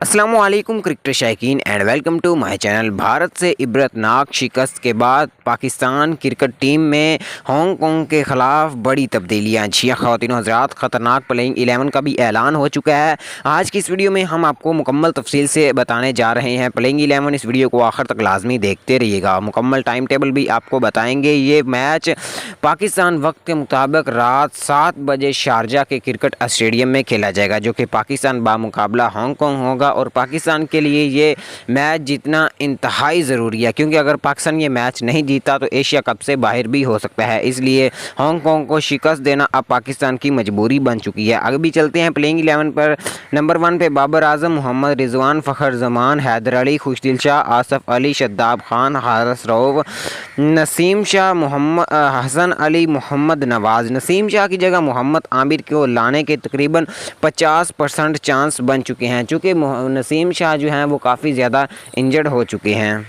अस्सलामु अलैकुम क्रिकेट शौकीन and welcome to my channel. Bharat से इबरतनाक शिकस्त के बाद पाकिस्तान क्रिकेट टीम में हांगकांग के ख़िलाफ़ बड़ी तब्दीलियाँ। जी ख़वातीन हज़रात, ख़तरनाक प्लेइंग 11 का भी ऐलान हो चुका है। आज की इस वीडियो में हम आपको मुकम्मल तफसील से बताने जा रहे हैं प्लेइंग 11। इस वीडियो को आखिर तक लाजमी देखते रहिएगा। मुकम्मल टाइम टेबल भी आपको बताएँगे। ये मैच पाकिस्तान वक्त के मुताबिक रात 7 बजे शारजा के क्रिकेट स्टेडियम में खेला जाएगा, जो कि पाकिस्तान बामुकाबला हांगकांग होगा। और पाकिस्तान के लिए ये मैच जीतना इंतहाई ज़रूरी है, क्योंकि अगर पाकिस्तान ये मैच नहीं जीता तो एशिया कप से बाहर भी हो सकता है। इसलिए हांगकांग को शिकस्त देना अब पाकिस्तान की मजबूरी बन चुकी है। आगे भी चलते हैं प्लेइंग 11 पर। नंबर 1 पे बाबर आजम, मोहम्मद रिजवान, फ़खर जमान, हैदर अली, खुशदिल शाह, आसफ अली, शद्दाब खान, हारिस रऊफ, नसीम शाह, मोहम्मद हसन अली, मोहम्मद नवाज़। नसीम शाह की जगह मोहम्मद आमिर को लाने के तकरीबन 50% चांस बन चुके हैं, चूँकि नसीम शाह जो हैं वो काफ़ी ज़्यादा इंजर्ड हो चुके हैं।